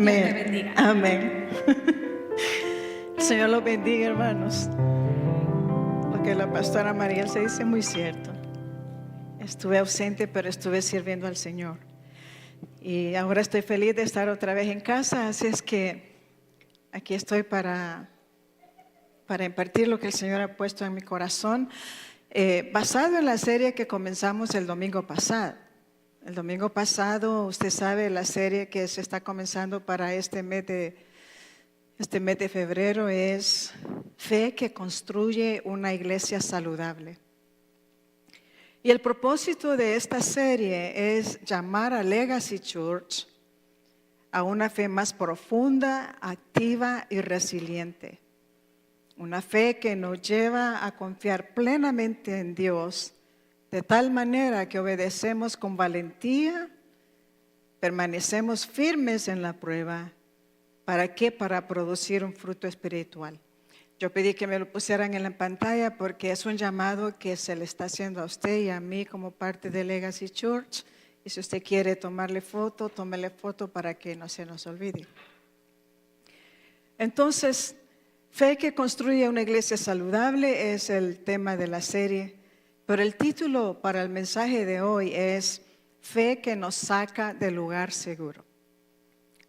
Dios te Amén. bendiga. Amén. El Señor los bendiga, hermanos. Lo que la pastora Mariel se dice es muy cierto. Estuve ausente, pero estuve sirviendo al Señor. Y ahora estoy feliz de estar otra vez en casa, así es que aquí estoy para impartir lo que el Señor ha puesto en mi corazón, basado en la serie que comenzamos el domingo pasado. El domingo pasado, usted sabe, la serie que se está comenzando para este mes de febrero es Fe que construye una iglesia saludable. Y el propósito de esta serie es llamar a Legacy Church a una fe más profunda, activa y resiliente. Una fe que nos lleva a confiar plenamente en Dios, de tal manera que obedecemos con valentía, permanecemos firmes en la prueba. ¿Para qué? Para producir un fruto espiritual. Yo pedí que me lo pusieran en la pantalla porque es un llamado que se le está haciendo a usted y a mí como parte de Legacy Church. Y si usted quiere tomarle foto, tómele foto para que no se nos olvide. Entonces, fe que construye una iglesia saludable es el tema de la serie, pero el título para el mensaje de hoy es Fe que nos saca del lugar seguro.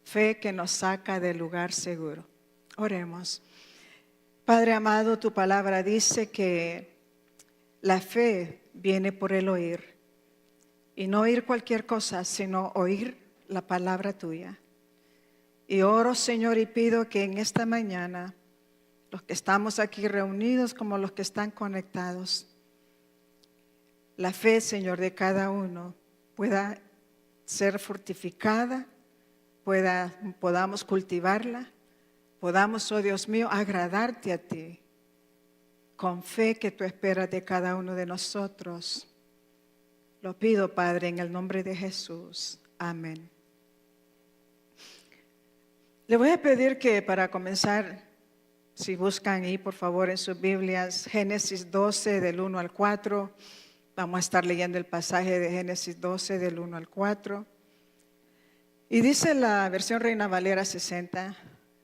Fe que nos saca del lugar seguro. Oremos. Padre amado, tu palabra dice que la fe viene por el oír, y no oír cualquier cosa, sino oír la palabra tuya. Y oro, Señor, y pido que en esta mañana, los que estamos aquí reunidos como los que están conectados, la fe, Señor, de cada uno pueda ser fortificada, podamos cultivarla, podamos, oh Dios mío, agradarte a ti, con fe que tú esperas de cada uno de nosotros. Lo pido, Padre, en el nombre de Jesús. Amén. Le voy a pedir que para comenzar, si buscan ahí por favor en sus Biblias, Génesis 12 del 1 al 4, vamos a estar leyendo el pasaje de Génesis 12 del 1 al 4. Y dice la versión Reina Valera 60,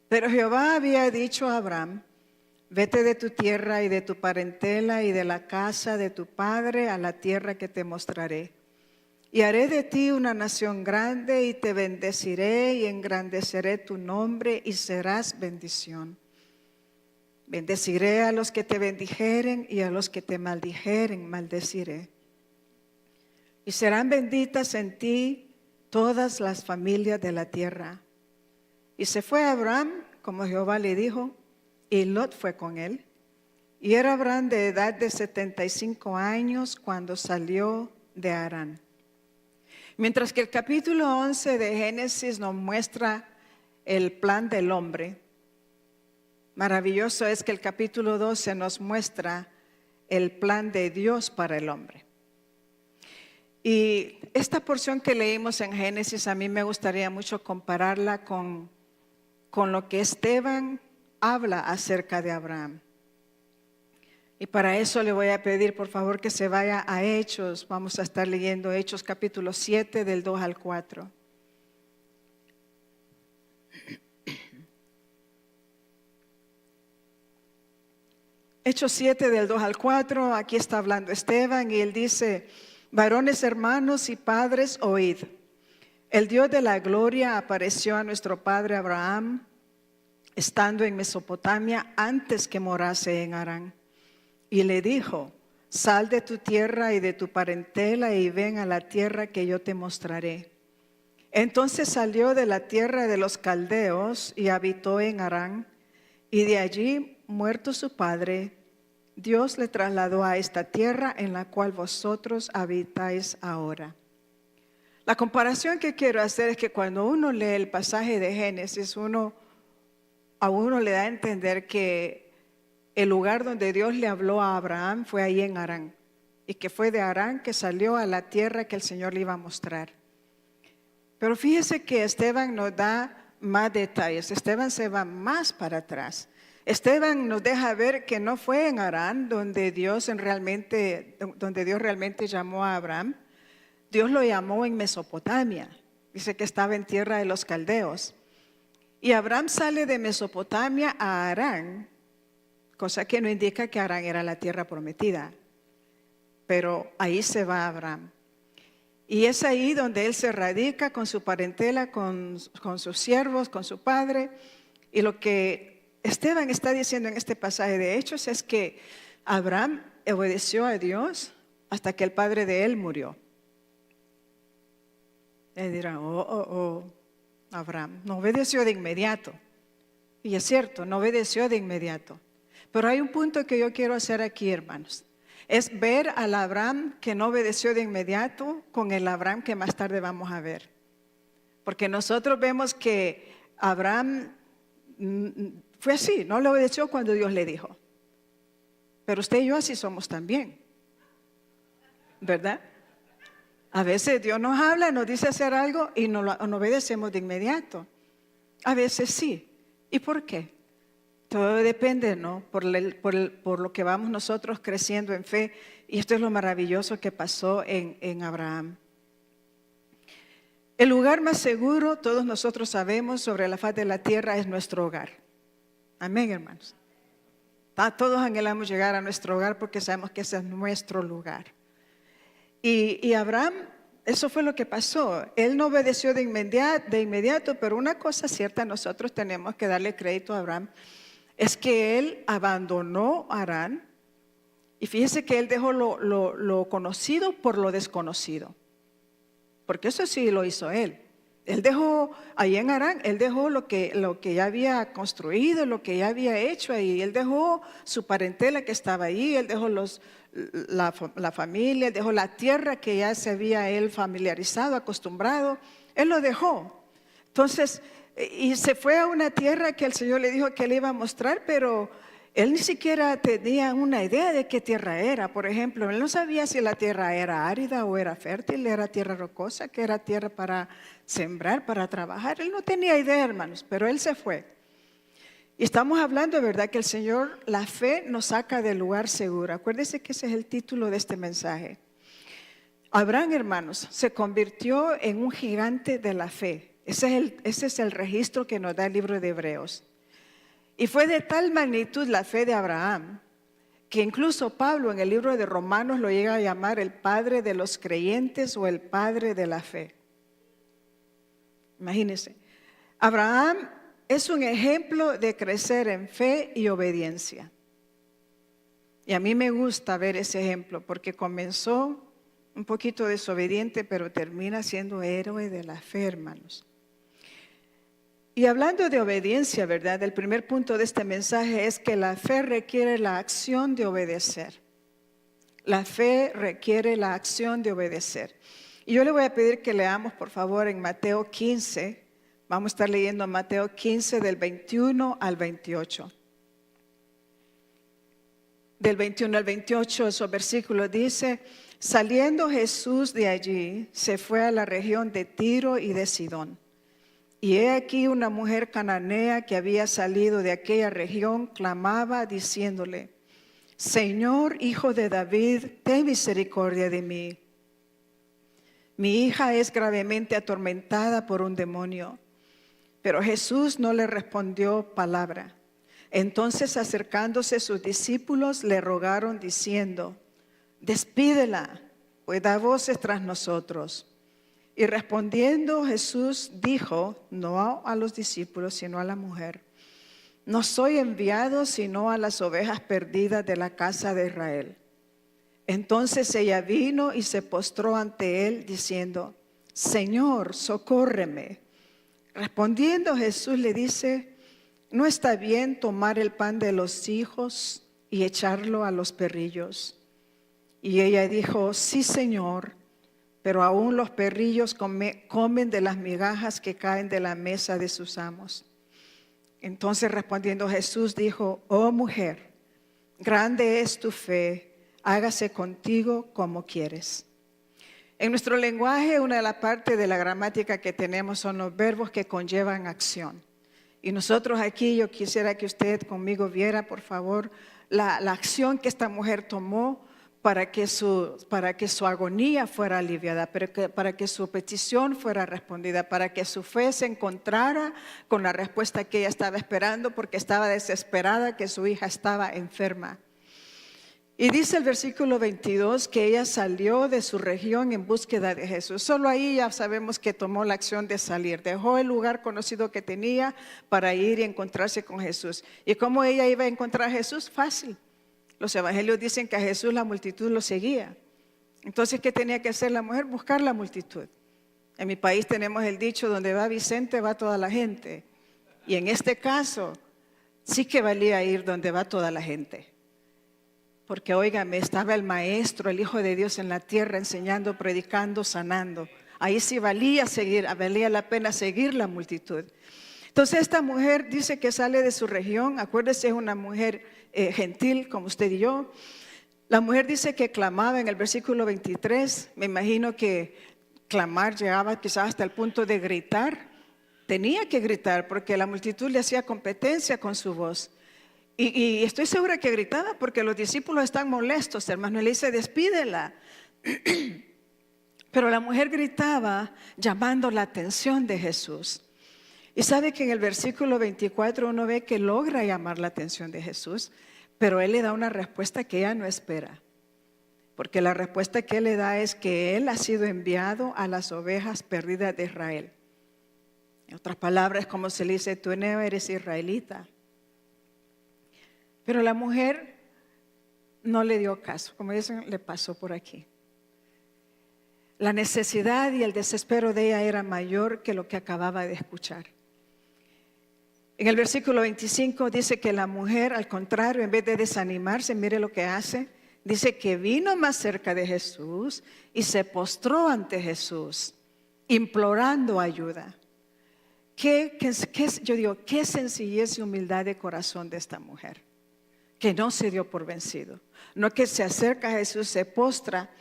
pero Jehová había dicho a Abraham, vete de tu tierra y de tu parentela y de la casa de tu padre a la tierra que te mostraré. Y haré de ti una nación grande y te bendeciré y engrandeceré tu nombre y serás bendición. Bendeciré a los que te bendijeren y a los que te maldijeren maldeciré. Y serán benditas en ti todas las familias de la tierra. Y se fue Abraham, como Jehová le dijo, y Lot fue con él. Y era Abraham de edad de 75 años cuando salió de Harán. Mientras que el capítulo 11 de Génesis nos muestra el plan del hombre, maravilloso es que el capítulo 12 nos muestra el plan de Dios para el hombre. Y esta porción que leímos en Génesis, a mí me gustaría mucho compararla con lo que Esteban habla acerca de Abraham. Y para eso le voy a pedir por favor que se vaya a Hechos. Vamos a estar leyendo Hechos capítulo 7 del 2 al 4. Hechos 7 del 2 al 4, aquí está hablando Esteban y él dice, varones hermanos y padres, oíd. El Dios de la gloria apareció a nuestro padre Abraham, estando en Mesopotamia antes que morase en Harán. Y le dijo, sal de tu tierra y de tu parentela y ven a la tierra que yo te mostraré. Entonces salió de la tierra de los caldeos y habitó en Harán. Y de allí, muerto su padre, Dios le trasladó a esta tierra en la cual vosotros habitáis ahora. La comparación que quiero hacer es que cuando uno lee el pasaje de Génesis, a uno le da a entender que el lugar donde Dios le habló a Abraham fue ahí en Harán, y que fue de Harán que salió a la tierra que el Señor le iba a mostrar. Pero fíjese que Esteban nos da más detalles. Esteban se va más para atrás. Esteban nos deja ver que no fue en Harán donde Dios realmente llamó a Abraham. Dios lo llamó en Mesopotamia. Dice que estaba en tierra de los caldeos. Y Abraham sale de Mesopotamia a Harán, cosa que no indica que Harán era la tierra prometida, pero ahí se va Abraham. Y es ahí donde él se radica con su parentela, con sus siervos, con su padre. Y lo que Esteban está diciendo en este pasaje de Hechos es que Abraham obedeció a Dios hasta que el padre de él murió. Él dirá, Abraham no obedeció de inmediato. Y es cierto, no obedeció de inmediato. Pero hay un punto que yo quiero hacer aquí, hermanos. Es ver al Abraham que no obedeció de inmediato con el Abraham que más tarde vamos a ver. Porque nosotros vemos que Abraham fue así, no le obedeció cuando Dios le dijo. Pero usted y yo así somos también, ¿verdad? A veces Dios nos habla, nos dice hacer algo y no obedecemos de inmediato. A veces sí. ¿Y por qué? Todo depende, ¿no? Por lo que vamos nosotros creciendo en fe. Y esto es lo maravilloso que pasó en Abraham. El lugar más seguro, todos nosotros sabemos, sobre la faz de la tierra es nuestro hogar. Amén, hermanos. Todos anhelamos llegar a nuestro hogar porque sabemos que ese es nuestro lugar. Y Abraham, eso fue lo que pasó. Él no obedeció de inmediato, pero una cosa cierta, nosotros tenemos que darle crédito a Abraham, es que él abandonó Harán. Y fíjese que él dejó lo conocido por lo desconocido. Porque eso sí lo hizo él. Él dejó, ahí en Harán, él dejó lo que ya había construido, lo que ya había hecho ahí. Él dejó su parentela que estaba ahí, él dejó la familia, él dejó la tierra que ya se había él familiarizado, acostumbrado. Él lo dejó. Entonces, y se fue a una tierra que el Señor le dijo que le iba a mostrar, pero él ni siquiera tenía una idea de qué tierra era. Por ejemplo, él no sabía si la tierra era árida o era fértil, era tierra rocosa, que era tierra para sembrar, para trabajar. Él no tenía idea, hermanos, pero él se fue. Y estamos hablando, ¿verdad? Que el Señor, la fe nos saca del lugar seguro. Acuérdense que ese es el título de este mensaje. Abraham, hermanos, se convirtió en un gigante de la fe. Ese es el registro que nos da el libro de Hebreos. Y fue de tal magnitud la fe de Abraham que incluso Pablo en el libro de Romanos lo llega a llamar el padre de los creyentes o el padre de la fe. Imagínense, Abraham es un ejemplo de crecer en fe y obediencia. Y a mí me gusta ver ese ejemplo porque comenzó un poquito desobediente, pero termina siendo héroe de la fe, hermanos. Y hablando de obediencia, ¿verdad? El primer punto de este mensaje es que la fe requiere la acción de obedecer. La fe requiere la acción de obedecer. Y yo le voy a pedir que leamos, por favor, en Mateo 15. Vamos a estar leyendo Mateo 15 del 21 al 28. Del 21 al 28, esos versículos dice: saliendo Jesús de allí, se fue a la región de Tiro y de Sidón. Y he aquí una mujer cananea que había salido de aquella región, clamaba diciéndole: Señor, hijo de David, ten misericordia de mí. Mi hija es gravemente atormentada por un demonio. Pero Jesús no le respondió palabra. Entonces, acercándose sus discípulos, le rogaron diciendo: despídela, pues da voces tras nosotros. Y respondiendo Jesús dijo, no a los discípulos, sino a la mujer: no soy enviado sino a las ovejas perdidas de la casa de Israel. Entonces ella vino y se postró ante él diciendo: Señor, socórreme. Respondiendo Jesús le dice: no está bien tomar el pan de los hijos y echarlo a los perrillos. Y ella dijo: sí, Señor, pero aún los perrillos comen de las migajas que caen de la mesa de sus amos. Entonces respondiendo Jesús dijo: oh mujer, grande es tu fe, hágase contigo como quieres. En nuestro lenguaje, una de las partes de la gramática que tenemos son los verbos que conllevan acción. Y nosotros aquí, yo quisiera que usted conmigo viera, por favor, la acción que esta mujer tomó para que su agonía fuera aliviada, para que su petición fuera respondida, para que su fe se encontrara con la respuesta que ella estaba esperando, porque estaba desesperada que su hija estaba enferma. Y dice el versículo 22 que ella salió de su región en búsqueda de Jesús. Solo ahí ya sabemos que tomó la acción de salir. Dejó el lugar conocido que tenía para ir y encontrarse con Jesús. ¿Y cómo ella iba a encontrar a Jesús? Fácil. Los evangelios dicen que a Jesús la multitud lo seguía. Entonces, ¿qué tenía que hacer la mujer? Buscar la multitud. En mi país tenemos el dicho: donde va Vicente va toda la gente. Y en este caso, sí que valía ir donde va toda la gente. Porque, óigame, estaba el Maestro, el Hijo de Dios en la tierra, enseñando, predicando, sanando. Ahí sí valía la pena seguir la multitud. Entonces esta mujer dice que sale de su región. Acuérdese, es una mujer gentil como usted y yo. La mujer dice que clamaba en el versículo 23. Me imagino que clamar llegaba quizás hasta el punto de gritar. Tenía que gritar porque la multitud le hacía competencia con su voz. Y estoy segura que gritaba porque los discípulos están molestos, hermano. Y le dice: despídela. Pero la mujer gritaba llamando la atención de Jesús. Y sabe que en el versículo 24 uno ve que logra llamar la atención de Jesús, pero Él le da una respuesta que ella no espera. Porque la respuesta que Él le da es que Él ha sido enviado a las ovejas perdidas de Israel. En otras palabras, como se le dice: tú no eres israelita. Pero la mujer no le dio caso, como dicen, le pasó por aquí. La necesidad y el desespero de ella era mayor que lo que acababa de escuchar. En el versículo 25 dice que la mujer, al contrario, en vez de desanimarse, mire lo que hace. Dice que vino más cerca de Jesús y se postró ante Jesús, implorando ayuda. Yo digo, qué sencillez y humildad de corazón de esta mujer, que no se dio por vencido. No que se acerca a Jesús, se postra,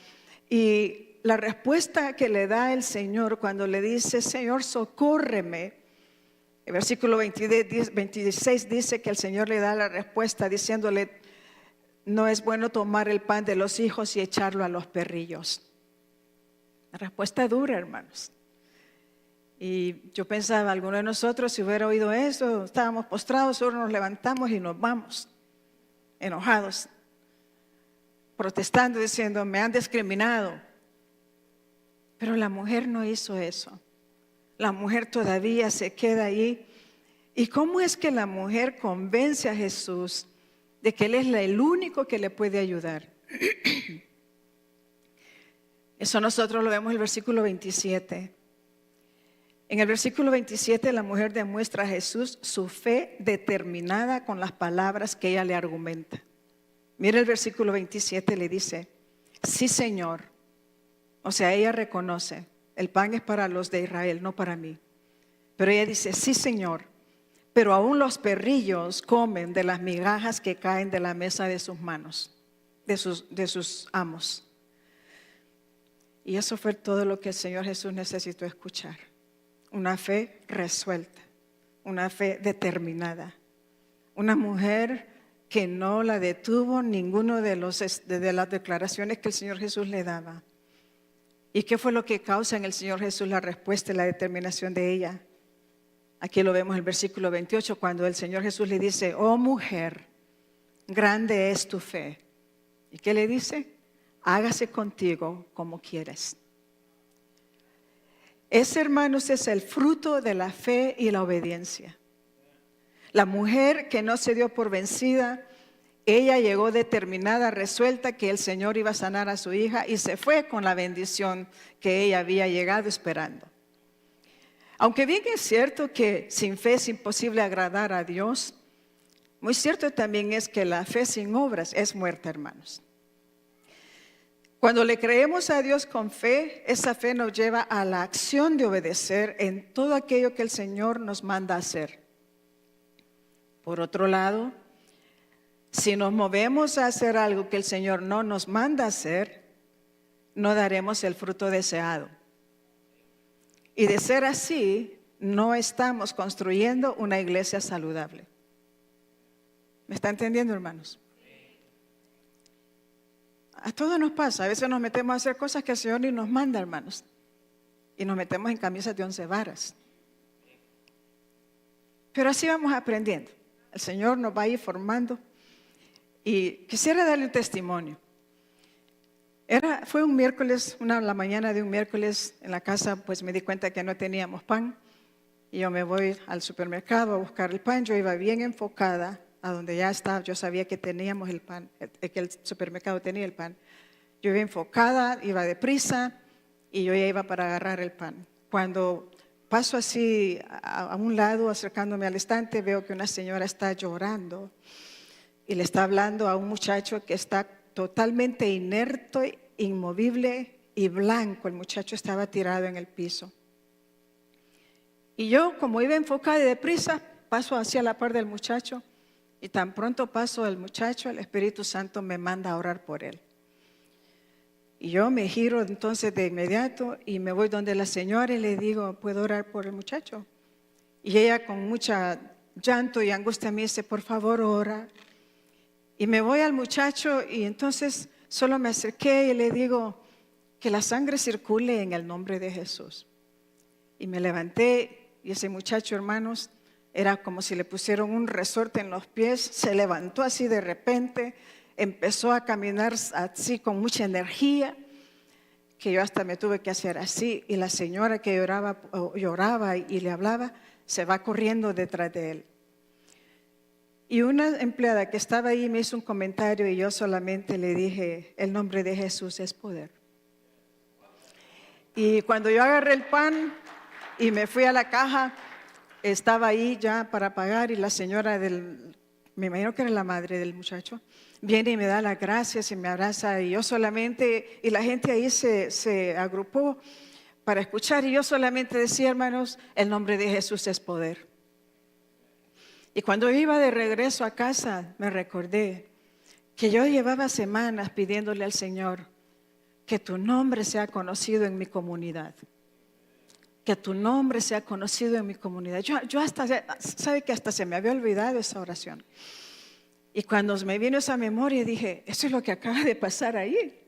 y la respuesta que le da el Señor cuando le dice: Señor, socórreme. El versículo 26 dice que el Señor le da la respuesta diciéndole: no es bueno tomar el pan de los hijos y echarlo a los perrillos. La respuesta dura, hermanos. Y yo pensaba, alguno de nosotros, si hubiera oído eso, estábamos postrados, solo nos levantamos y nos vamos, enojados, protestando, diciendo: me han discriminado. Pero la mujer no hizo eso. La mujer todavía se queda ahí. ¿Y cómo es que la mujer convence a Jesús de que Él es el único que le puede ayudar? Eso nosotros lo vemos en el versículo 27. En el versículo 27 la mujer demuestra a Jesús su fe determinada con las palabras que ella le argumenta. Mira el versículo 27, le dice: sí, Señor. O sea, ella reconoce: el pan es para los de Israel, no para mí. Pero ella dice: sí, Señor, pero aún los perrillos comen de las migajas que caen de la mesa de sus manos, de sus amos. Y eso fue todo lo que el Señor Jesús necesitó escuchar. Una fe resuelta, una fe determinada. Una mujer que no la detuvo ninguno de las declaraciones que el Señor Jesús le daba. ¿Y qué fue lo que causa en el Señor Jesús la respuesta y la determinación de ella? Aquí lo vemos en el versículo 28, cuando el Señor Jesús le dice: oh mujer, grande es tu fe. ¿Y qué le dice? Hágase contigo como quieres. Ese, hermanos, es el fruto de la fe y la obediencia. La mujer que no se dio por vencida, ella llegó determinada, resuelta que el Señor iba a sanar a su hija, y se fue con la bendición que ella había llegado esperando. Aunque bien es cierto que sin fe es imposible agradar a Dios, muy cierto también es que la fe sin obras es muerta, hermanos. Cuando le creemos a Dios con fe, esa fe nos lleva a la acción de obedecer en todo aquello que el Señor nos manda hacer. Por otro lado, si nos movemos a hacer algo que el Señor no nos manda hacer, no daremos el fruto deseado. Y de ser así, no estamos construyendo una iglesia saludable. ¿Me está entendiendo, hermanos? A todos nos pasa, a veces nos metemos a hacer cosas que el Señor ni nos manda, hermanos. Y nos metemos en camisas de 11 varas. Pero así vamos aprendiendo. El Señor nos va a ir formando. Y quisiera darle un testimonio. Fue un miércoles, la mañana de un miércoles en la casa, pues me di cuenta que no teníamos pan. Y yo me voy al supermercado a buscar el pan. Yo iba bien enfocada a donde ya estaba. Yo sabía que teníamos el pan, que el supermercado tenía el pan. Yo iba enfocada, iba deprisa y yo ya iba para agarrar el pan. Cuando paso así a un lado, acercándome al estante, veo que una señora está llorando y le está hablando a un muchacho que está totalmente inerte, inmovible y blanco. El muchacho estaba tirado en el piso. Y yo, como iba enfocada y deprisa, paso hacia la par del muchacho y tan pronto paso al muchacho, el Espíritu Santo me manda a orar por él. Y yo me giro entonces de inmediato y me voy donde la señora y le digo, ¿puedo orar por el muchacho? Y ella con mucha llanto y angustia me dice, por favor, ora. Y me voy al muchacho y entonces solo me acerqué y le digo, que la sangre circule en el nombre de Jesús. Y me levanté y ese muchacho, hermanos, era como si le pusieron un resorte en los pies, se levantó así de repente, empezó a caminar así con mucha energía, que yo hasta me tuve que hacer así, y la señora que lloraba y le hablaba, se va corriendo detrás de él. Y una empleada que estaba ahí me hizo un comentario y yo solamente le dije, el nombre de Jesús es poder. Y cuando yo agarré el pan y me fui a la caja, estaba ahí ya para pagar y la señora me imagino que era la madre del muchacho, viene y me da las gracias y me abraza y yo solamente, y la gente ahí se agrupó para escuchar y yo solamente decía, hermanos, el nombre de Jesús es poder. Y cuando iba de regreso a casa, me recordé que yo llevaba semanas pidiéndole al Señor que tu nombre sea conocido en mi comunidad. Que tu nombre sea conocido en mi comunidad. Yo hasta, sabe que hasta se me había olvidado esa oración. Y cuando me vino esa memoria dije, eso es lo que acaba de pasar ahí.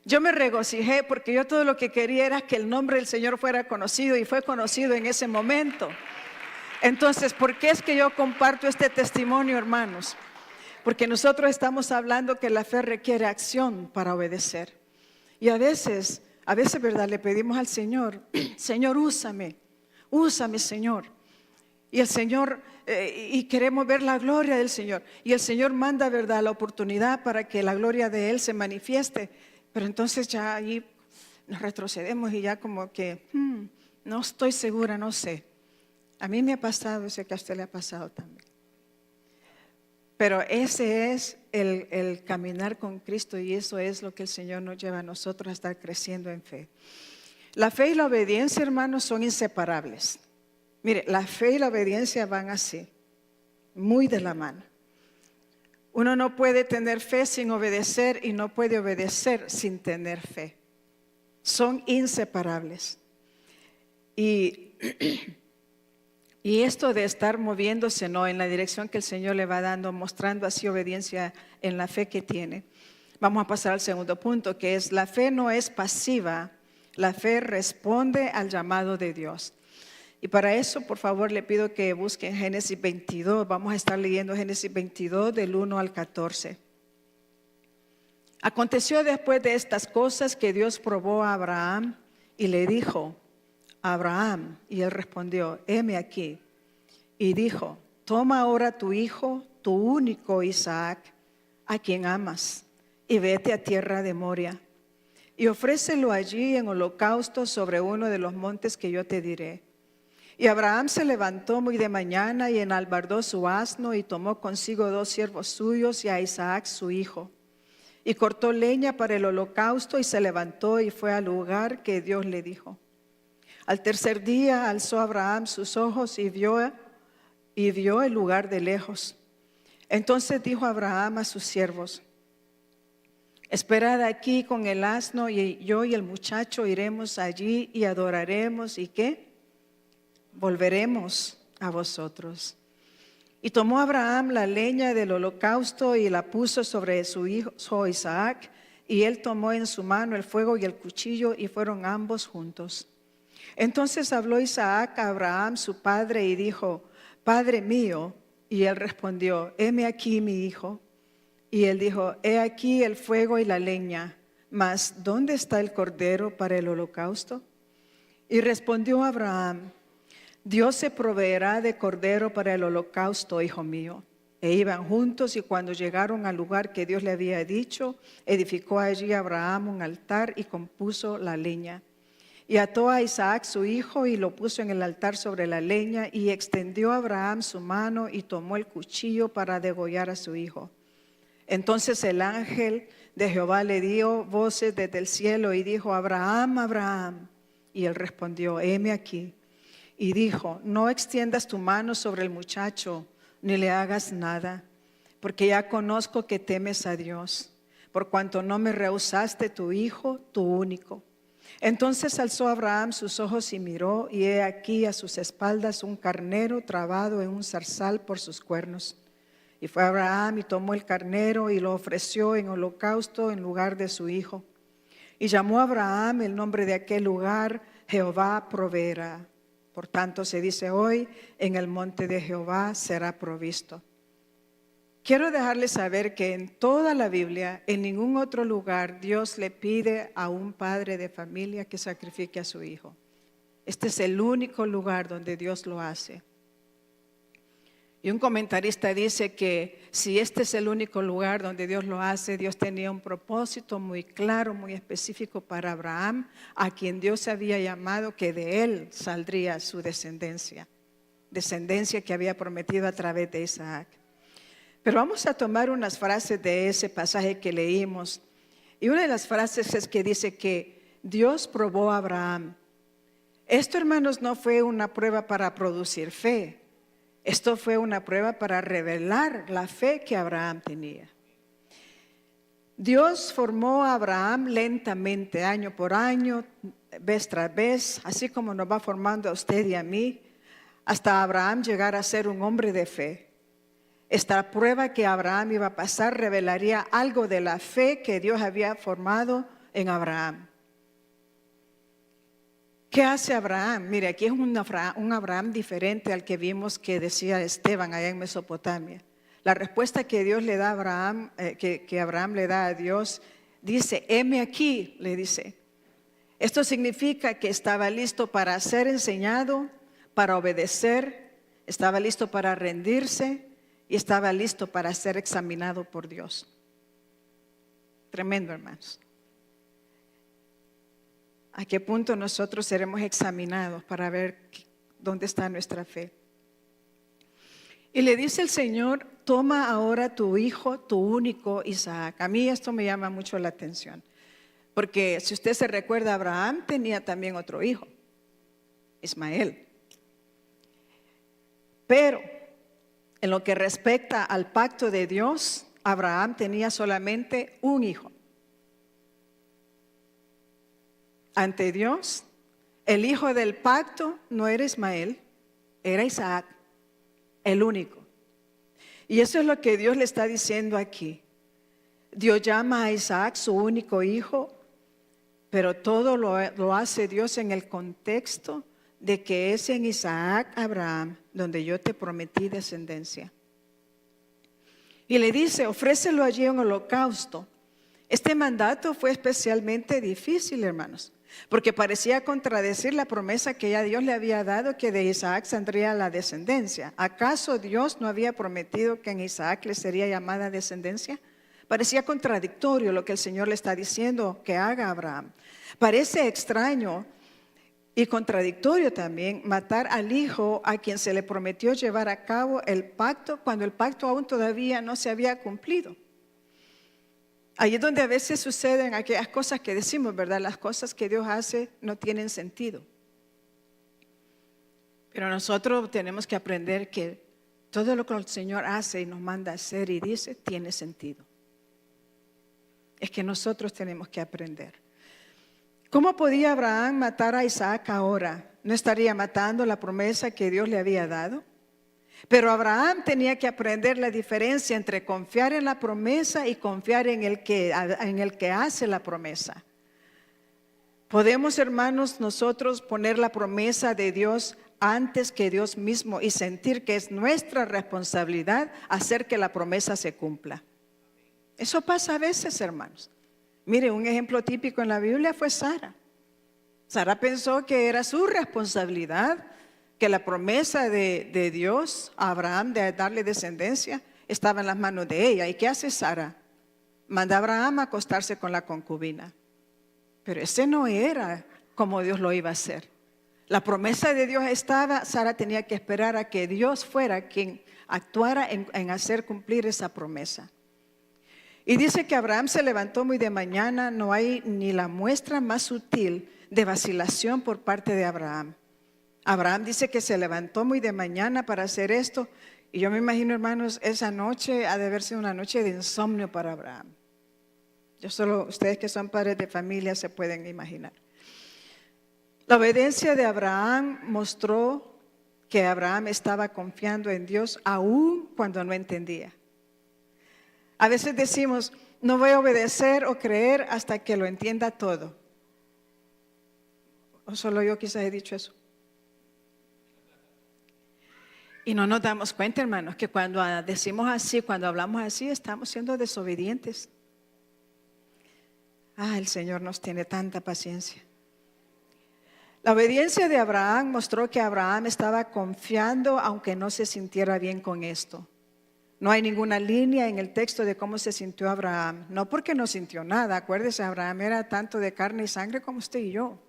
Yo me regocijé porque yo todo lo que quería era que el nombre del Señor fuera conocido y fue conocido en ese momento. Entonces, ¿por qué es que yo comparto este testimonio, hermanos? Porque nosotros estamos hablando que la fe requiere acción para obedecer. Y a veces, ¿verdad? Le pedimos al Señor, Señor, úsame, Señor. Y el Señor, y queremos ver la gloria del Señor. Y el Señor manda, ¿verdad?, la oportunidad para que la gloria de Él se manifieste. Pero entonces ya ahí nos retrocedemos y ya como que, no estoy segura, no sé. A mí me ha pasado, sé que a usted le ha pasado también. Pero ese es el caminar con Cristo y eso es lo que el Señor nos lleva a nosotros a estar creciendo en fe. La fe y la obediencia, hermanos, son inseparables. Mire, la fe y la obediencia van así, muy de la mano. Uno no puede tener fe sin obedecer y no puede obedecer sin tener fe. Son inseparables. Y esto de estar moviéndose, ¿no?, en la dirección que el Señor le va dando, mostrando así obediencia en la fe que tiene. Vamos a pasar al segundo punto, que es la fe no es pasiva, la fe responde al llamado de Dios. Y para eso, por favor, le pido que busquen Génesis 22. Vamos a estar leyendo Génesis 22 del 1 al 14. Aconteció después de estas cosas que Dios probó a Abraham y le dijo, Abraham, y él respondió, heme aquí. Y dijo, toma ahora tu hijo, tu único Isaac, a quien amas, y vete a tierra de Moria, y ofrécelo allí en holocausto sobre uno de los montes que yo te diré. Y Abraham se levantó muy de mañana y enalbardó su asno y tomó consigo 2 siervos suyos y a Isaac su hijo. Y cortó leña para el holocausto y se levantó y fue al lugar que Dios le dijo. Al tercer día alzó Abraham sus ojos y vio el lugar de lejos. Entonces dijo Abraham a sus siervos, esperad aquí con el asno y yo y el muchacho iremos allí y adoraremos y ¿qué? Volveremos a vosotros. Y tomó Abraham la leña del holocausto y la puso sobre su hijo Isaac y él tomó en su mano el fuego y el cuchillo, y fueron ambos juntos. Entonces habló Isaac a Abraham su padre y dijo: Padre mío. Y él respondió: heme aquí, mi hijo. Y él dijo: he aquí el fuego y la leña, mas ¿dónde está el cordero para el holocausto? Y respondió Abraham: Dios se proveerá de cordero para el holocausto, hijo mío. E iban juntos, y cuando llegaron al lugar que Dios le había dicho, edificó allí Abraham un altar y compuso la leña. Y ató a Isaac su hijo y lo puso en el altar sobre la leña, y extendió Abraham su mano y tomó el cuchillo para degollar a su hijo. Entonces el ángel de Jehová le dio voces desde el cielo y dijo: Abraham, Abraham. Y él respondió: heme aquí. Y dijo: no extiendas tu mano sobre el muchacho, ni le hagas nada, porque ya conozco que temes a Dios, por cuanto no me rehusaste tu hijo, tu único. Entonces alzó Abraham sus ojos y miró, y he aquí a sus espaldas un carnero trabado en un zarzal por sus cuernos. Y fue Abraham y tomó el carnero y lo ofreció en holocausto en lugar de su hijo. Y llamó a Abraham el nombre de aquel lugar: Jehová proveerá. Por tanto se dice hoy: en el monte de Jehová será provisto. Quiero dejarles saber que en toda la Biblia, en ningún otro lugar, Dios le pide a un padre de familia que sacrifique a su hijo. Este es el único lugar donde Dios lo hace. Y un comentarista dice que si este es el único lugar donde Dios lo hace, Dios tenía un propósito muy claro, muy específico para Abraham, a quien Dios había llamado que de él saldría su descendencia que había prometido a través de Isaac. Pero vamos a tomar unas frases de ese pasaje que leímos. Y una de las frases es que dice que Dios probó a Abraham. Esto, hermanos, no fue una prueba para producir fe. Esto fue una prueba para revelar la fe que Abraham tenía. Dios formó a Abraham lentamente, año por año, vez tras vez, así como nos va formando a usted y a mí, hasta Abraham llegar a ser un hombre de fe. Esta prueba que Abraham iba a pasar revelaría algo de la fe que Dios había formado en Abraham. ¿Qué hace Abraham? Mire, aquí es un Abraham diferente al que vimos que decía Esteban allá en Mesopotamia. La respuesta que Dios le da a Abraham, que Abraham le da a Dios, dice: heme aquí, le dice. Esto significa que estaba listo para ser enseñado, para obedecer, estaba listo para rendirse y estaba listo para ser examinado por Dios. Tremendo, hermanos. ¿A qué punto nosotros seremos examinados para ver dónde está nuestra fe? Y le dice el Señor: toma ahora tu hijo, tu único Isaac. A mí esto me llama mucho la atención, porque si usted se recuerda, Abraham tenía también otro hijo, Ismael. Pero en lo que respecta al pacto de Dios, Abraham tenía solamente un hijo. Ante Dios, el hijo del pacto no era Ismael, era Isaac, el único. Y eso es lo que Dios le está diciendo aquí. Dios llama a Isaac su único hijo, pero todo lo hace Dios en el contexto de que es en Isaac, Abraham, donde yo te prometí descendencia. Y le dice: ofrécelo allí en holocausto. Este mandato fue especialmente difícil, hermanos, porque parecía contradecir la promesa que ya Dios le había dado, que de Isaac saldría la descendencia. ¿Acaso Dios no había prometido que en Isaac le sería llamada descendencia? Parecía contradictorio lo que el Señor le está diciendo que haga a Abraham. Parece extraño y contradictorio también matar al hijo a quien se le prometió llevar a cabo el pacto, cuando el pacto aún todavía no se había cumplido. Ahí es donde a veces suceden aquellas cosas que decimos, ¿verdad? Las cosas que Dios hace no tienen sentido. Pero nosotros tenemos que aprender que todo lo que el Señor hace y nos manda a hacer y dice tiene sentido. Es que nosotros tenemos que aprender. ¿Cómo podía Abraham matar a Isaac ahora? ¿No estaría matando la promesa que Dios le había dado? Pero Abraham tenía que aprender la diferencia entre confiar en la promesa y confiar en el que hace la promesa. Podemos, hermanos, nosotros poner la promesa de Dios antes que Dios mismo y sentir que es nuestra responsabilidad hacer que la promesa se cumpla. Eso pasa a veces, hermanos. Mire, un ejemplo típico en la Biblia fue Sara. Sara pensó que era su responsabilidad, que la promesa de Dios a Abraham de darle descendencia estaba en las manos de ella. ¿Y qué hace Sara? Manda a Abraham a acostarse con la concubina. Pero ese no era como Dios lo iba a hacer. La promesa de Dios estaba, Sara tenía que esperar a que Dios fuera quien actuara en hacer cumplir esa promesa. Y dice que Abraham se levantó muy de mañana, no hay ni la muestra más sutil de vacilación por parte de Abraham. Abraham dice que se levantó muy de mañana para hacer esto. Y yo me imagino, hermanos, esa noche ha de haber sido una noche de insomnio para Abraham. Ustedes que son padres de familia se pueden imaginar. La obediencia de Abraham mostró que Abraham estaba confiando en Dios aún cuando no entendía. A veces decimos, no voy a obedecer o creer hasta que lo entienda todo. ¿O solo yo quizás he dicho eso? Y no nos damos cuenta, hermanos, que cuando decimos así, cuando hablamos así, estamos siendo desobedientes. El Señor nos tiene tanta paciencia. La obediencia de Abraham mostró que Abraham estaba confiando aunque no se sintiera bien con esto. No hay ninguna línea en el texto de cómo se sintió Abraham. No porque no sintió nada. Acuérdese, Abraham era tanto de carne y sangre como usted y yo.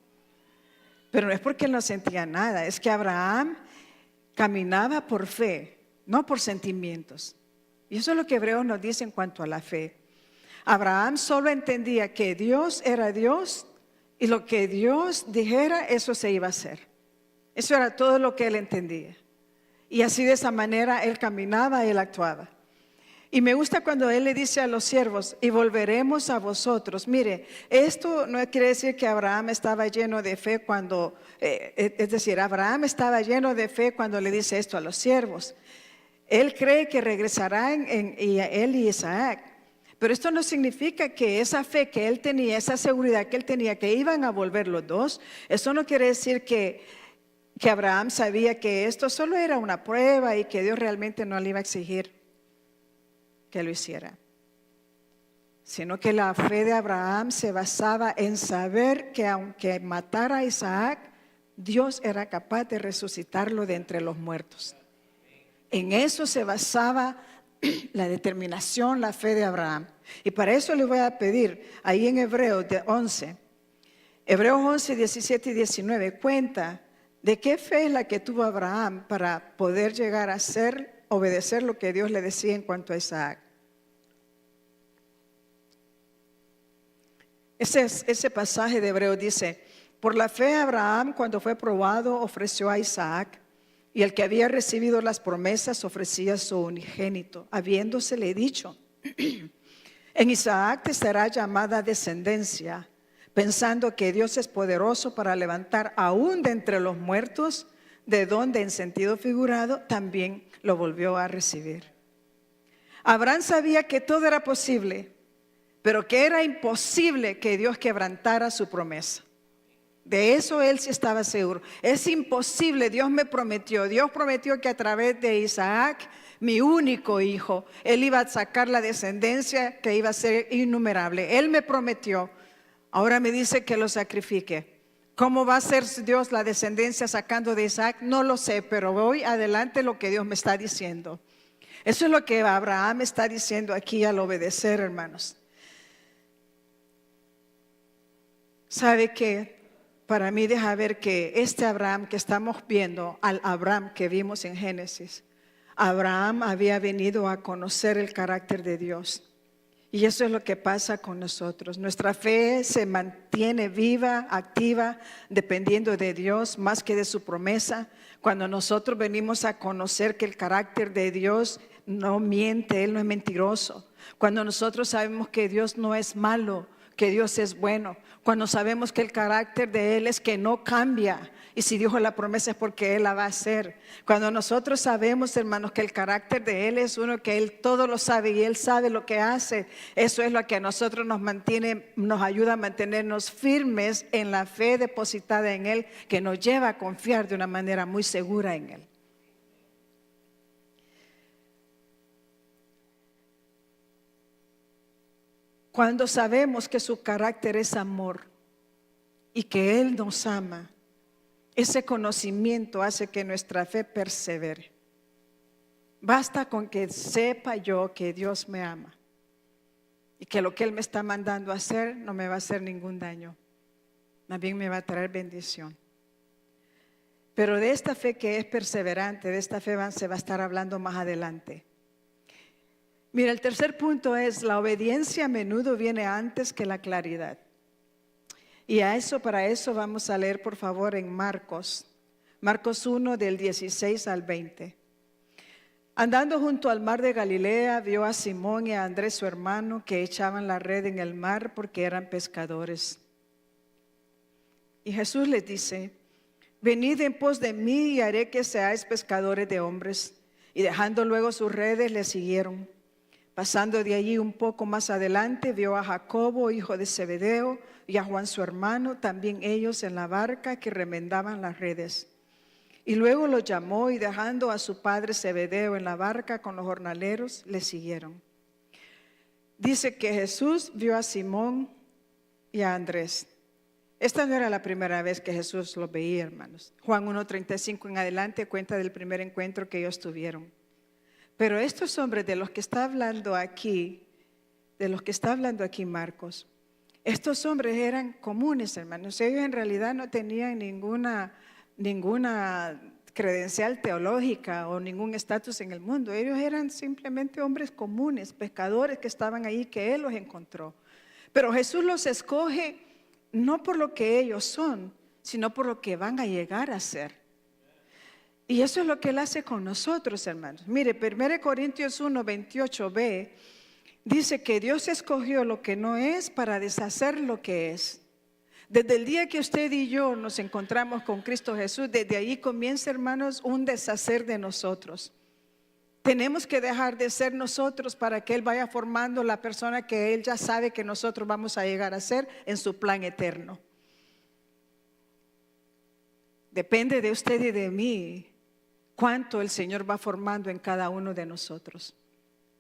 Pero no es porque él no sentía nada. Es que Abraham caminaba por fe, no por sentimientos. Y eso es lo que Hebreos nos dice en cuanto a la fe. Abraham solo entendía que Dios era Dios y lo que Dios dijera, eso se iba a hacer. Eso era todo lo que él entendía. Y así de esa manera él caminaba, él actuaba. Y me gusta cuando él le dice a los siervos, y volveremos a vosotros. Mire, esto no quiere decir que Abraham estaba lleno de fe cuando, es decir, Abraham estaba lleno de fe cuando le dice esto a los siervos. Él cree que regresarán él y Isaac. Pero esto no significa que esa fe que él tenía, esa seguridad que él tenía, que iban a volver los dos, eso no quiere decir que Abraham sabía que esto solo era una prueba y que Dios realmente no le iba a exigir que lo hiciera. Sino que la fe de Abraham se basaba en saber que aunque matara a Isaac, Dios era capaz de resucitarlo de entre los muertos. En eso se basaba la determinación, la fe de Abraham. Y para eso le voy a pedir, ahí en Hebreos 11, 17 y 19, cuenta de qué fe es la que tuvo Abraham para poder llegar a obedecer lo que Dios le decía en cuanto a Isaac. Ese pasaje de Hebreos dice, por la fe Abraham cuando fue probado ofreció a Isaac, y el que había recibido las promesas ofrecía a su unigénito, habiéndosele dicho, en Isaac te será llamada descendencia, pensando que Dios es poderoso para levantar aún de entre los muertos, de donde en sentido figurado también lo volvió a recibir. Abraham sabía que todo era posible, pero que era imposible que Dios quebrantara su promesa. De eso él sí estaba seguro. Es imposible, Dios prometió que a través de Isaac, mi único hijo, él iba a sacar la descendencia que iba a ser innumerable. Él me prometió, ahora me dice que lo sacrifique. ¿Cómo va a ser Dios la descendencia sacando de Isaac? No lo sé, pero voy adelante lo que Dios me está diciendo. Eso es lo que Abraham está diciendo aquí al obedecer, hermanos. ¿Sabe qué? Para mí deja ver que este Abraham que estamos viendo, al Abraham que vimos en Génesis, Abraham había venido a conocer el carácter de Dios. Y eso es lo que pasa con nosotros. Nuestra fe se mantiene viva, activa, dependiendo de Dios más que de su promesa. Cuando nosotros venimos a conocer que el carácter de Dios no miente, Él no es mentiroso. Cuando nosotros sabemos que Dios no es malo, que Dios es bueno, cuando sabemos que el carácter de Él es que no cambia, y si dijo la promesa es porque Él la va a hacer. Cuando nosotros sabemos, hermanos, que el carácter de Él es uno, que Él todo lo sabe y Él sabe lo que hace, eso es lo que a nosotros nos mantiene, nos ayuda a mantenernos firmes en la fe depositada en Él, que nos lleva a confiar de una manera muy segura en Él. Cuando sabemos que su carácter es amor y que Él nos ama, ese conocimiento hace que nuestra fe persevere. Basta con que sepa yo que Dios me ama y que lo que Él me está mandando a hacer no me va a hacer ningún daño, más bien me va a traer bendición. Pero de esta fe que es perseverante, de esta fe se va a estar hablando más adelante. Mira, el tercer punto es: la obediencia a menudo viene antes que la claridad. Y para eso vamos a leer, por favor, en Marcos 1 del 16 al 20. Andando junto al mar de Galilea, vio a Simón y a Andrés su hermano, que echaban la red en el mar porque eran pescadores. Y Jesús les dice: venid en pos de mí y haré que seáis pescadores de hombres. Y dejando luego sus redes, le siguieron. Pasando de allí un poco más adelante, vio a Jacobo, hijo de Zebedeo, y a Juan su hermano, también ellos en la barca, que remendaban las redes. Y luego los llamó, y dejando a su padre Zebedeo en la barca con los jornaleros, le siguieron. Dice que Jesús vio a Simón y a Andrés. Esta no era la primera vez que Jesús los veía, hermanos. Juan 1:35 en adelante cuenta del primer encuentro que ellos tuvieron. Pero estos hombres de los que está hablando aquí, Marcos, estos hombres eran comunes, hermanos. Ellos en realidad no tenían ninguna credencial teológica o ningún estatus en el mundo. Ellos eran simplemente hombres comunes, pescadores que estaban ahí, que Él los encontró. Pero Jesús los escoge no por lo que ellos son, sino por lo que van a llegar a ser. Y eso es lo que Él hace con nosotros, hermanos. Mire, 1 Corintios 1:28b dice que Dios escogió lo que no es para deshacer lo que es. Desde el día que usted y yo nos encontramos con Cristo Jesús, desde ahí comienza, hermanos, un deshacer de nosotros. Tenemos que dejar de ser nosotros para que Él vaya formando la persona que Él ya sabe que nosotros vamos a llegar a ser en su plan eterno. Depende de usted y de mí cuánto el Señor va formando en cada uno de nosotros.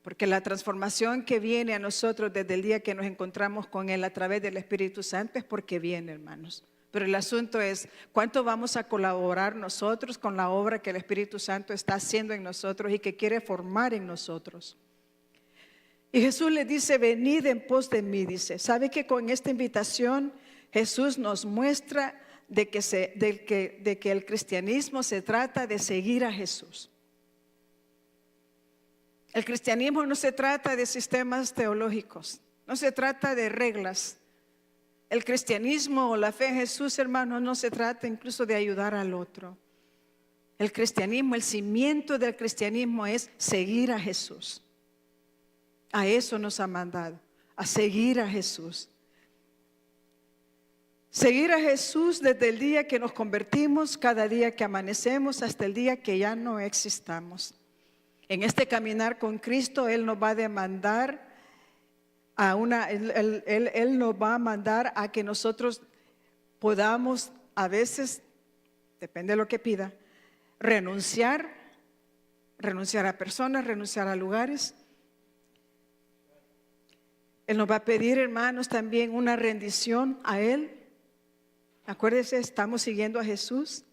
Porque la transformación que viene a nosotros desde el día que nos encontramos con Él a través del Espíritu Santo es porque viene, hermanos. Pero el asunto es cuánto vamos a colaborar nosotros con la obra que el Espíritu Santo está haciendo en nosotros y que quiere formar en nosotros. Y Jesús le dice: venid en pos de mí, dice. ¿Sabe que con esta invitación Jesús nos muestra de que el cristianismo se trata de seguir a Jesús? El cristianismo no se trata de sistemas teológicos, no se trata de reglas. El cristianismo o la fe en Jesús, hermanos, no se trata incluso de ayudar al otro. El cristianismo, el cimiento del cristianismo es seguir a Jesús. A eso nos ha mandado, a seguir a Jesús. Seguir a Jesús desde el día que nos convertimos, cada día que amanecemos, hasta el día que ya no existamos. En este caminar con Cristo, Él nos va a demandar Él nos va a mandar a que nosotros podamos, a veces, depende de lo que pida, renunciar a personas, renunciar a lugares. Él nos va a pedir, hermanos, también una rendición a Él. Acuérdense, estamos siguiendo a Jesús.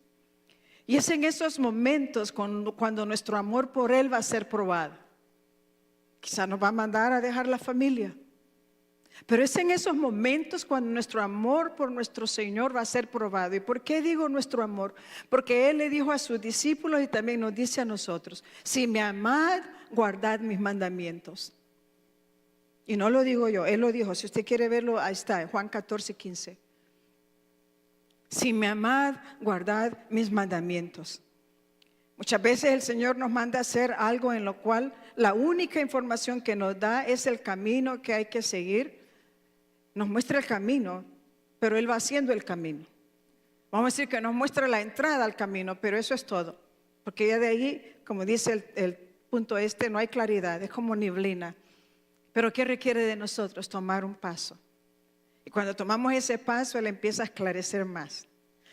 Y es en esos momentos cuando nuestro amor por Él va a ser probado. Quizá nos va a mandar a dejar la familia. Pero es en esos momentos cuando nuestro amor por nuestro Señor va a ser probado. ¿Y por qué digo nuestro amor? Porque Él le dijo a sus discípulos y también nos dice a nosotros: si me amad, guardad mis mandamientos. Y no lo digo yo, Él lo dijo. Si usted quiere verlo, ahí está, en Juan 14:15. Si me amad, guardad mis mandamientos. Muchas veces el Señor nos manda a hacer algo en lo cual la única información que nos da es el camino que hay que seguir. nos muestra el camino, pero Él va haciendo el camino. Vamos a decir que nos muestra la entrada al camino, pero eso es todo. Porque ya de ahí, como dice el punto no hay claridad, es como neblina. Pero ¿qué requiere de nosotros? Tomar un paso. Y cuando tomamos ese paso, Él empieza a esclarecer más.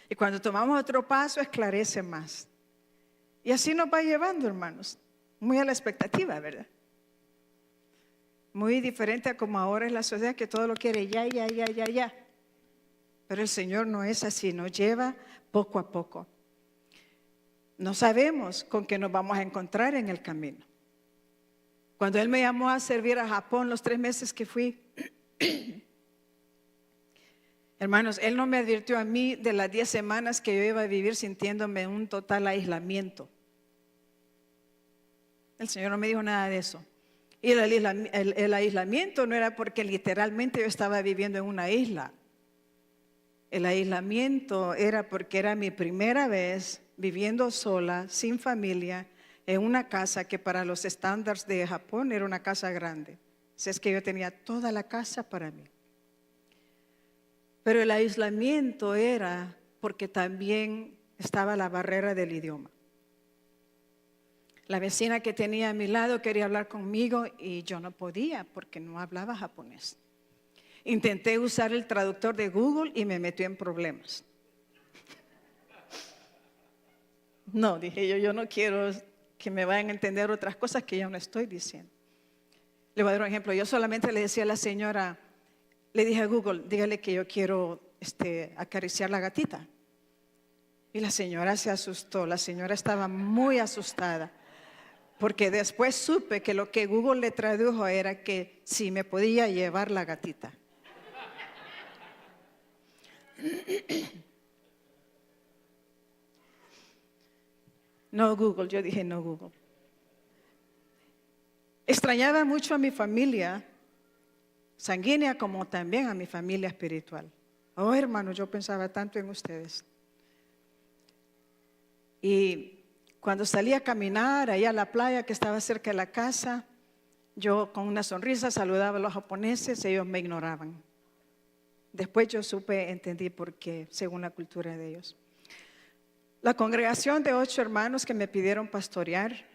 Y cuando tomamos otro paso, esclarece más. Y así nos va llevando, hermanos. Muy a la expectativa, ¿verdad? Muy diferente a como ahora es la sociedad, que todo lo quiere ya. Pero el Señor no es así, nos lleva poco a poco. No sabemos con qué nos vamos a encontrar en el camino. Cuando Él me llamó a servir a Japón los 3 meses que fui, hermanos, Él no me advirtió a mí de las 10 semanas que yo iba a vivir sintiéndome en un total aislamiento. El Señor no me dijo nada de eso. Y el aislamiento no era porque literalmente yo estaba viviendo en una isla. El aislamiento era porque era mi primera vez viviendo sola, sin familia, en una casa que para los estándares de Japón era una casa grande. Así es que yo tenía toda la casa para mí. Pero el aislamiento era porque también estaba la barrera del idioma. La vecina que tenía a mi lado quería hablar conmigo y yo no podía porque no hablaba japonés. Intenté usar el traductor de Google y me metió en problemas. No, dije yo no quiero que me vayan a entender otras cosas que yo no estoy diciendo. Le voy a dar un ejemplo. Yo solamente le decía a la señora, le dije a Google, dígale que yo quiero acariciar la gatita. Y la señora se asustó, la señora estaba muy asustada. Porque después supe que lo que Google le tradujo era que si me podía llevar la gatita. No Google, yo dije no Google. Extrañaba mucho a mi familia sanguínea como también a mi familia espiritual. Oh, hermano, yo pensaba tanto en ustedes. Y cuando salí a caminar allá a la playa que estaba cerca de la casa, yo con una sonrisa saludaba a los japoneses, ellos me ignoraban. Después yo entendí por qué, según la cultura de ellos. La congregación de 8 hermanos que me pidieron pastorear,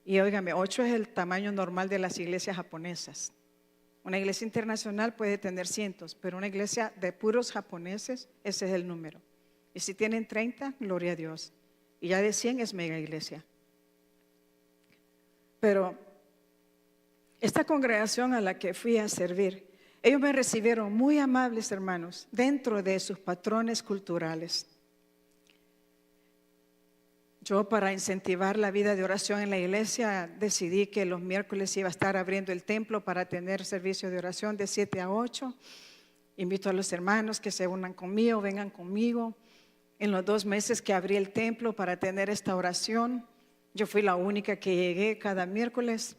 y óigame, 8 es el tamaño normal de las iglesias japonesas. Una iglesia internacional puede tener cientos, pero una iglesia de puros japoneses, ese es el número. Y si tienen 30, gloria a Dios. Y ya de 100 es mega iglesia. Pero esta congregación a la que fui a servir, ellos me recibieron muy amables, hermanos, dentro de sus patrones culturales. Yo, para incentivar la vida de oración en la iglesia, decidí que los miércoles iba a estar abriendo el templo para tener servicio de oración de 7 a 8. Invito a los hermanos que se unan conmigo, vengan conmigo. En los 2 meses que abrí el templo para tener esta oración, yo fui la única que llegué cada miércoles,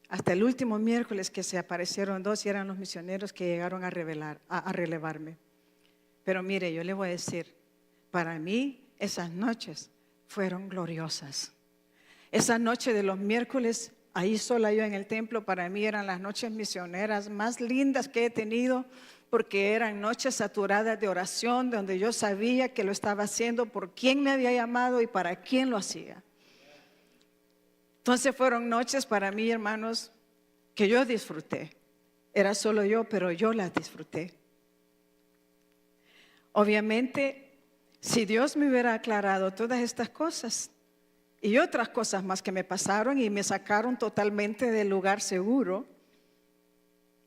hasta el último miércoles que se aparecieron 2 y eran los misioneros que llegaron a relevarme. Pero mire, yo le voy a decir, para mí esas noches fueron gloriosas. Esa noche de los miércoles, ahí sola yo en el templo, para mí eran las noches misioneras más lindas que he tenido, porque eran noches saturadas de oración, donde yo sabía que lo estaba haciendo por quién me había llamado y para quién lo hacía. Entonces fueron noches para mí, hermanos, que yo disfruté. Era solo yo, pero yo las disfruté. Obviamente, si Dios me hubiera aclarado todas estas cosas y otras cosas más que me pasaron y me sacaron totalmente del lugar seguro,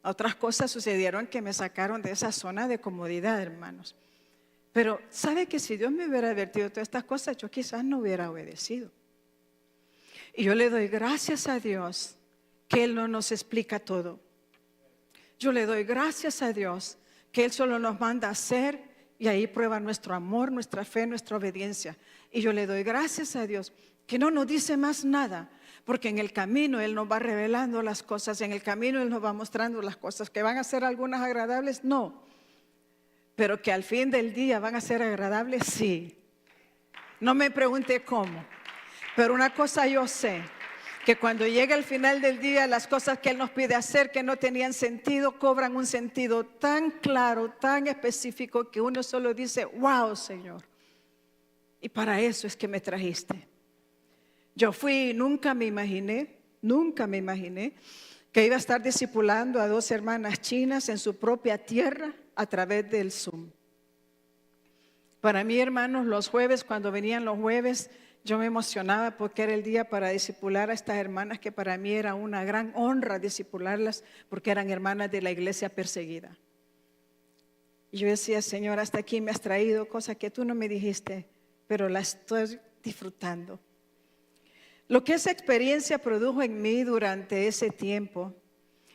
otras cosas sucedieron que me sacaron de esa zona de comodidad, hermanos. Pero ¿sabe que si Dios me hubiera advertido todas estas cosas, yo quizás no hubiera obedecido? Y yo le doy gracias a Dios que Él no nos explica todo. Yo le doy gracias a Dios que Él solo nos manda a hacer y ahí prueba nuestro amor, nuestra fe, nuestra obediencia. Y yo le doy gracias a Dios que no nos dice más nada, porque en el camino Él nos va revelando las cosas, en el camino Él nos va mostrando las cosas, que van a ser algunas agradables, no, pero que al fin del día van a ser agradables, sí. No me pregunte cómo, pero una cosa yo sé, Que cuando llega el final del día, las cosas que Él nos pide hacer que no tenían sentido, cobran un sentido tan claro, tan específico, que uno solo dice, wow, Señor. Y para eso es que me trajiste. Yo fui y nunca me imaginé que iba a estar discipulando a 2 hermanas chinas en su propia tierra a través del Zoom. Para mí, hermanos, los jueves, cuando venían los jueves, yo me emocionaba porque era el día para discipular a estas hermanas, que para mí era una gran honra discipularlas porque eran hermanas de la iglesia perseguida. Y yo decía, Señor, hasta aquí me has traído cosas que tú no me dijiste, pero las estoy disfrutando. Lo que esa experiencia produjo en mí durante ese tiempo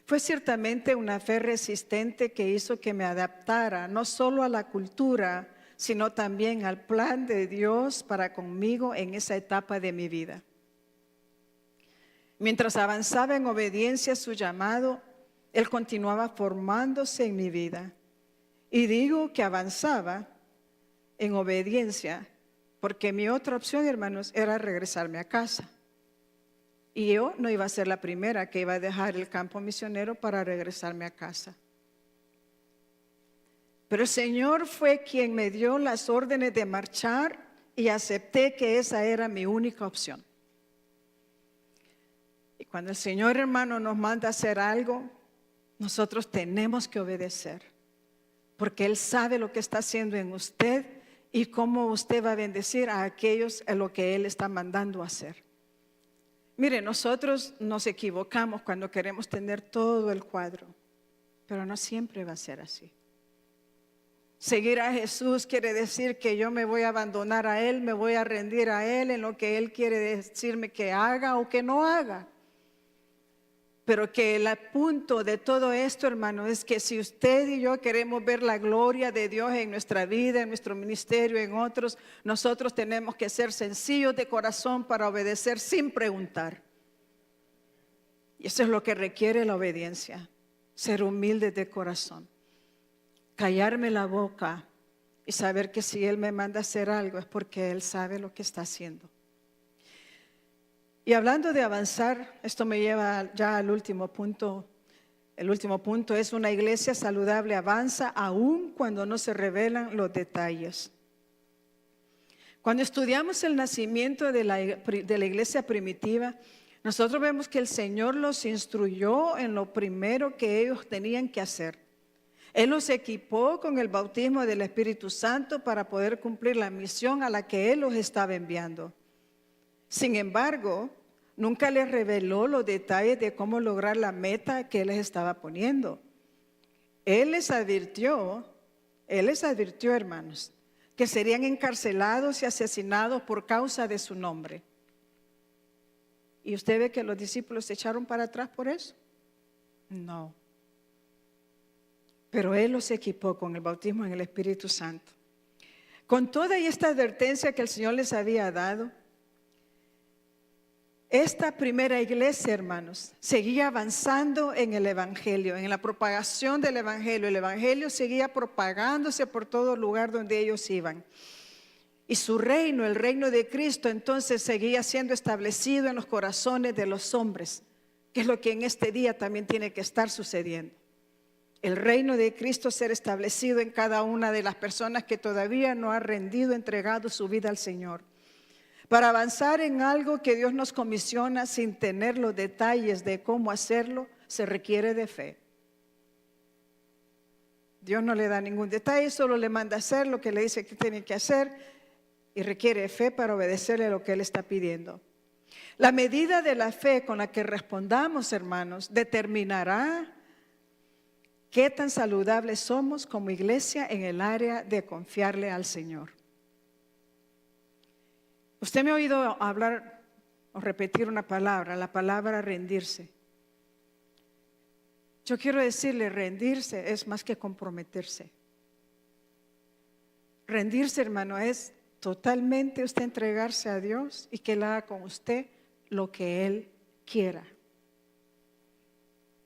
fue ciertamente una fe resistente que hizo que me adaptara no solo a la cultura, sino también al plan de Dios para conmigo en esa etapa de mi vida. Mientras avanzaba en obediencia a su llamado, Él continuaba formándose en mi vida. Y digo que avanzaba en obediencia porque mi otra opción, hermanos, era regresarme a casa. Y yo no iba a ser la primera que iba a dejar el campo misionero para regresarme a casa. Pero el Señor fue quien me dio las órdenes de marchar y acepté que esa era mi única opción. Y cuando el Señor, hermano, nos manda a hacer algo, nosotros tenemos que obedecer, porque Él sabe lo que está haciendo en usted y cómo usted va a bendecir a aquellos a lo que Él está mandando a hacer. Mire, nosotros nos equivocamos cuando queremos tener todo el cuadro, pero no siempre va a ser así. Seguir a Jesús quiere decir que yo me voy a abandonar a Él, me voy a rendir a Él en lo que Él quiere decirme que haga o que no haga. Pero que el punto de todo esto, hermano, es que si usted y yo queremos ver la gloria de Dios en nuestra vida, en nuestro ministerio, en otros, nosotros tenemos que ser sencillos de corazón para obedecer sin preguntar. Y eso es lo que requiere la obediencia, ser humilde de corazón. Callarme la boca y saber que si Él me manda a hacer algo es porque Él sabe lo que está haciendo. Y hablando de avanzar, esto me lleva ya al último punto. El último punto es: una iglesia saludable avanza aún cuando no se revelan los detalles. Cuando estudiamos el nacimiento de la iglesia primitiva, nosotros vemos que el Señor los instruyó en lo primero que ellos tenían que hacer. Él los equipó con el bautismo del Espíritu Santo para poder cumplir la misión a la que Él los estaba enviando. Sin embargo, nunca les reveló los detalles de cómo lograr la meta que Él les estaba poniendo. Él les advirtió, hermanos, que serían encarcelados y asesinados por causa de su nombre. ¿Y usted ve que los discípulos se echaron para atrás por eso? No. Pero Él los equipó con el bautismo en el Espíritu Santo. Con toda esta advertencia que el Señor les había dado, esta primera iglesia, hermanos, seguía avanzando en el Evangelio, en la propagación del Evangelio. El Evangelio seguía propagándose por todo lugar donde ellos iban. Y su reino, el reino de Cristo, entonces seguía siendo establecido en los corazones de los hombres, que es lo que en este día también tiene que estar sucediendo. El reino de Cristo ser establecido en cada una de las personas que todavía no ha rendido, entregado su vida al Señor. Para avanzar en algo que Dios nos comisiona sin tener los detalles de cómo hacerlo, se requiere de fe. Dios no le da ningún detalle, solo le manda a hacer lo que le dice que tiene que hacer y requiere fe para obedecerle a lo que Él está pidiendo. La medida de la fe con la que respondamos, hermanos, determinará qué tan saludables somos como iglesia en el área de confiarle al Señor. Usted me ha oído hablar o repetir una palabra, la palabra rendirse. Yo quiero decirle, rendirse es más que comprometerse. Rendirse, hermano, es totalmente usted entregarse a Dios y que Él haga con usted lo que Él quiera.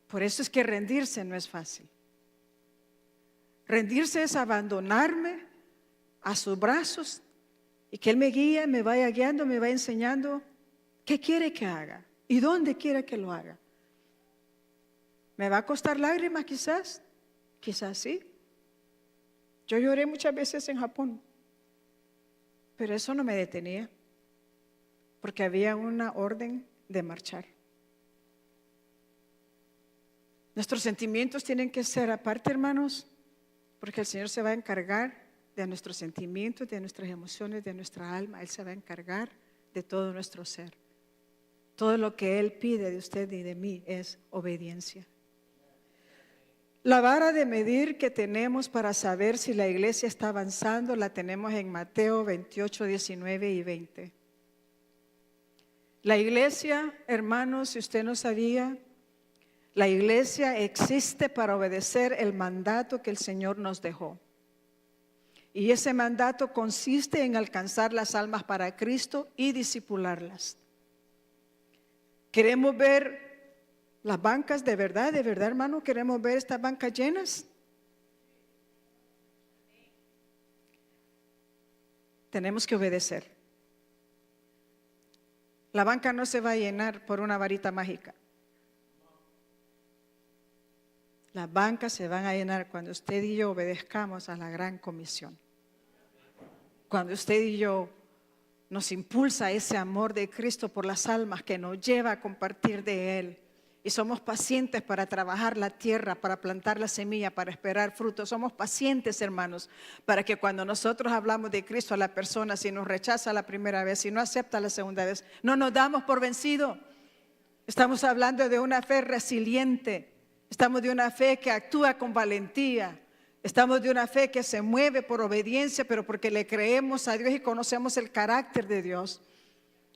Por eso es que rendirse no es fácil. Rendirse es abandonarme a sus brazos y que Él me guíe, me vaya guiando, me vaya enseñando qué quiere que haga y donde quiera que lo haga. ¿Me va a costar lágrimas quizás? Quizás sí. Yo lloré muchas veces en Japón, pero eso no me detenía, porque había una orden de marchar. Nuestros sentimientos tienen que ser aparte, hermanos, porque el Señor se va a encargar de nuestros sentimientos, de nuestras emociones, de nuestra alma. Él se va a encargar de todo nuestro ser. Todo lo que Él pide de usted y de mí es obediencia. La vara de medir que tenemos para saber si la iglesia está avanzando la tenemos en Mateo 28, 19 y 20. La iglesia, hermanos, si usted no sabía, la iglesia existe para obedecer el mandato que el Señor nos dejó. Y ese mandato consiste en alcanzar las almas para Cristo y discipularlas. Queremos ver las bancas de verdad, hermano, queremos ver estas bancas llenas. Tenemos que obedecer. La banca no se va a llenar por una varita mágica. Las bancas se van a llenar cuando usted y yo obedezcamos a la gran comisión. Cuando usted y yo nos impulsa ese amor de Cristo por las almas que nos lleva a compartir de Él. Y somos pacientes para trabajar la tierra, para plantar la semilla, para esperar frutos. Somos pacientes, hermanos, para que cuando nosotros hablamos de Cristo a la persona, si nos rechaza la primera vez, si no acepta la segunda vez, no nos damos por vencido. Estamos hablando de una fe resiliente. Estamos de una fe que actúa con valentía. Estamos de una fe que se mueve por obediencia, pero porque le creemos a Dios y conocemos el carácter de Dios.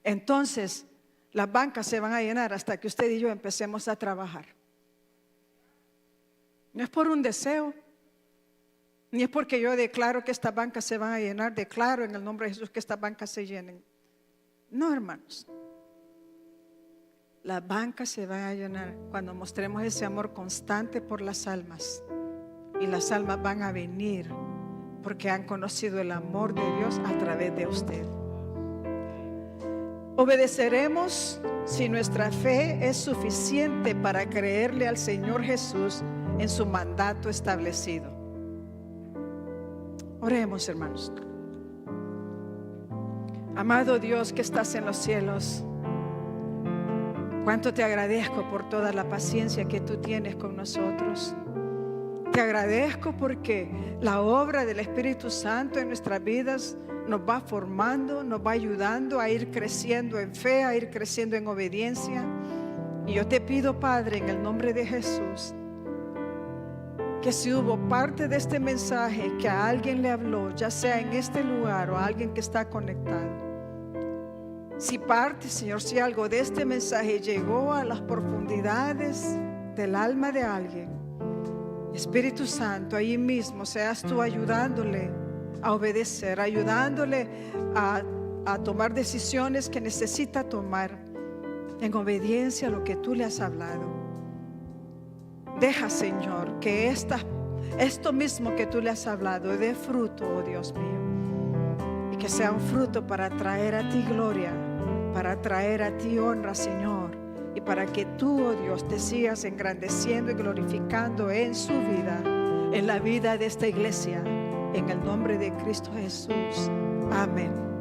Entonces, las bancas se van a llenar hasta que usted y yo empecemos a trabajar. No es por un deseo, ni es porque yo declaro que estas bancas se van a llenar, declaro en el nombre de Jesús que estas bancas se llenen. No, hermanos. Las bancas se van a llenar cuando mostremos ese amor constante por las almas. Y las almas van a venir porque han conocido el amor de Dios a través de usted. Obedeceremos si nuestra fe es suficiente para creerle al Señor Jesús en su mandato establecido. Oremos, hermanos. Amado Dios que estás en los cielos, cuánto te agradezco por toda la paciencia que tú tienes con nosotros. Te agradezco porque la obra del Espíritu Santo en nuestras vidas nos va formando, nos va ayudando a ir creciendo en fe, a ir creciendo en obediencia. Y yo te pido, Padre, en el nombre de Jesús, que si hubo parte de este mensaje que a alguien le habló, ya sea en este lugar o a alguien que está conectado, si parte, Señor, si algo de este mensaje llegó a las profundidades del alma de alguien, Espíritu Santo, ahí mismo seas tú ayudándole a obedecer, ayudándole a tomar decisiones que necesita tomar en obediencia a lo que tú le has hablado. Deja, Señor, que esto mismo que tú le has hablado dé fruto, oh Dios mío, y que sea un fruto para traer a ti gloria, para traer a ti honra, Señor, y para que tú, oh Dios, te sigas engrandeciendo y glorificando en su vida, en la vida de esta iglesia, en el nombre de Cristo Jesús. Amén.